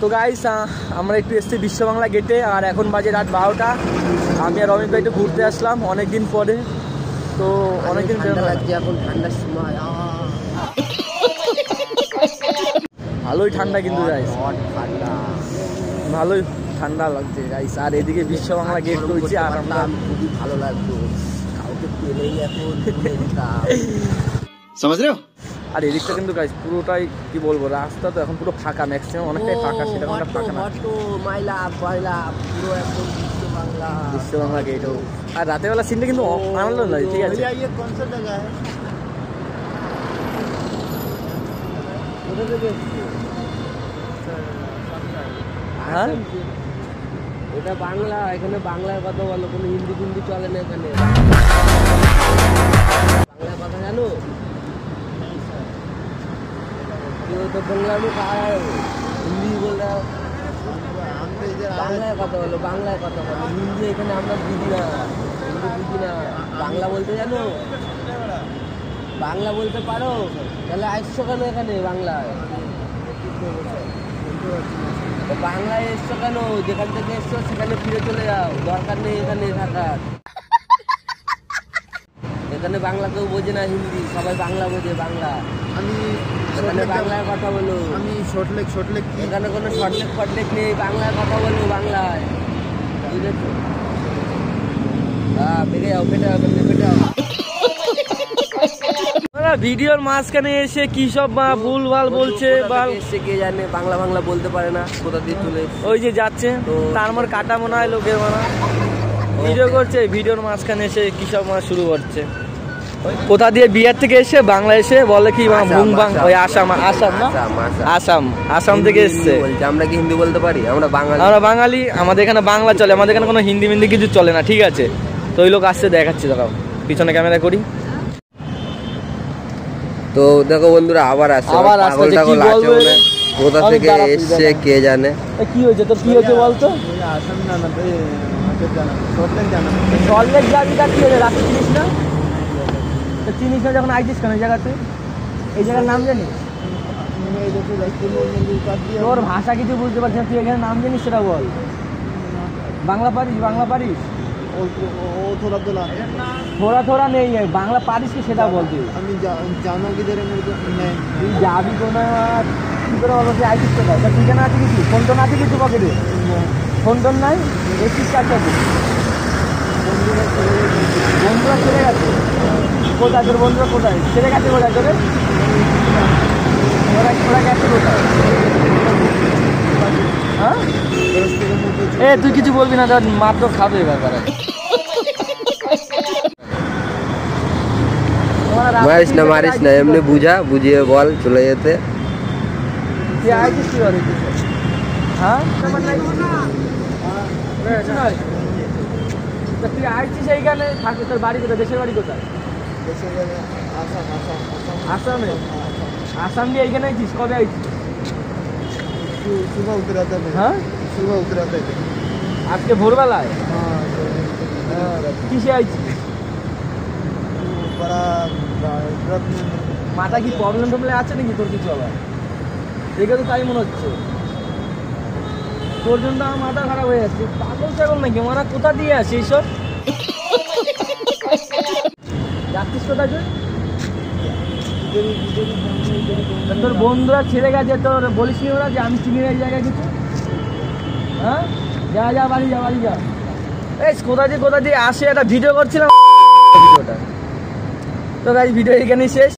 তো গাইস আমরা একটু এসছি বিশ্ব বাংলা গেটে, আর এখন বাজে রাত 12টা। আমি আর অমিত ভাই একটু ঘুরতে আসলাম অনেকদিন পরে। তো অনেকদিন লাগছে, এখন ঠান্ডার সময় ভালোই ঠান্ডা, কিন্তু গাইস ভালোই ঠান্ডা লাগছে গাইস। আর এদিকে বিশ্ব বাংলা গেট রয়েছে, আর আমরা খুবই ভালো লাগতো, কাউকে পেলেই এখন समझ रहे हो। আর এদিকটা কিন্তু গাইস পুরোটাই কি বলবো, রাস্তা তো এখন পুরো ফাঁকা, ম্যাক্সিমাম অনেকটাই ফাঁকা, সেটা কোনো ফাঁকা না, মাইলা পয়লা পুরো একদম বিশ্ব বাংলা গেট। আর রাতের বেলা সিনটা কিন্তু আনন্দ লাগে, ঠিক আছে। কোন সব জায়গা হ্যাঁ এটা বাংলা, এখানে বাংলার কথা বলো, কোনো হিন্দি হিন্দি চলে না এখানে। বাংলার কথা জানো तो बंगला में कहा है, हिंदी बोल रहा है, बांग्ला কথা বলো, বাংলায় কথা বলো, হিন্দি এখানে আমরা বুঝি না, হিন্দি বুঝি না। বাংলা বলতে জানো, বাংলা বলতে পারো, তাহলে আসছো কেন এখানে বাংলায়? বাংলায় এসছো কেন? যেখান থেকে এসছো সেখানে ফিরে চলে যাও, দরকার নেই এখানে থাকার। এখানে বাংলা কেউ বোঝে না, হিন্দি সবাই বাংলা বোঝে। বাংলা আমি এখানে বাংলায় কথা বলো, আমি শর্টলেক এখানে কোনো শর্টলেক নেই, বাংলায় কথা বলো, বাংলায়, বুঝেছো? হ্যাঁ বেড়ে যাও, বেটে যাও। ভিডিওর মাঝখানে এসে কি সব ভুল ভাল বলছে, এসে কে জানে, বাংলা বলতে পারে না, কোথা দিয়ে চলে ওই যে যাচ্ছে, তার আমার কাটা মনে হয় লোকের মানা ভিডিও করছে, ভিডিওর মাঝখানে এসে কি সব শুরু করছে। কোথা দিয়ে বিহার থেকে এসে বাংলা এসে বলে কি ওই আসাম থেকে এসছে। আমরা কি হিন্দি বলতে পারি? আমরা বাঙালি, আমাদের এখানে বাংলা চলে, আমাদের এখানে কোনো হিন্দি মিন্দি কিছু চলে না, ঠিক আছে। তো ওই লোক আসছে, দেখাচ্ছি, দেখাও পিছনে ক্যামেরা করি। তো দেখো বন্ধুরা আবার আসছে, কোথা থেকে এসছে কে জানে। কি হয়েছে তোর, কি হয়েছে বলতো? সল্টলেক যাবি, কি হয়েছে? রাস্তা চিনিস না? চিনিস না যখন আইছিস কেন এই জায়গাতে? এই জায়গার নাম জানিস? তোর ভাষা কিছু বুঝতে পারছিস না, তুই এখানে নাম জানিস সেটা বল। বাংলা পারিস? থোড়া নেই, বাংলা পারিস কি সেটা বল। তুই আমি জানো কি তুই যাবি কোনো কি করে বলতে আইছিস কোথায়? ঠিকানা আছে কিছু? ফোন টোন আছে কিছু পকেটে? ফোন টোন নাই? এসিস কাছে বন্ধুরা চলে গেছে কোথায়? তোর বন্ধুরা কোথায় ছেড়ে গেছে? কোথায় তোরে ওরা গেছে কোথায়? হ্যাঁ তুই কিছু বলবি না, মাত্র খাবে ব্যাপারে। মারিস না এমনি বুঝিয়ে বল, চলে যেতে। তুই আইছিস কি বলে? হ্যাঁ তুই আইছিস এইখানে থাকবে, তোর বাড়ি কোথায়? দেশের বাড়ি কোথায়? আসামে? আসাম দিয়ে এইখানে আইছিস? কবে আইছিস? হ্যাঁ আজকে ভোরবেলায়? কিসে আইছিস? মাথা কি প্রবলেম আছে নাকি তোর কিছু? আবার দেখে তো তাই মনে হচ্ছে, তোর জন্য আমার মাথা খারাপ হয়ে যাচ্ছে। পাগল ছাগল নাকি মারা? কোথা দিয়ে আসে এইসব? যাচ্ছিস কোথায়? তোর বন্ধুরা ছেড়ে গেছে, তোর বলিস নি ওরা যে আমি চিনি এই জায়গায় কিছু? হ্যাঁ যা বাড়ি যা। এই কোথা দিয়ে আসে, একটা ভিডিও করছিলাম ভিডিওটা। তো গাইস ভিডিও এখানেই শেষ।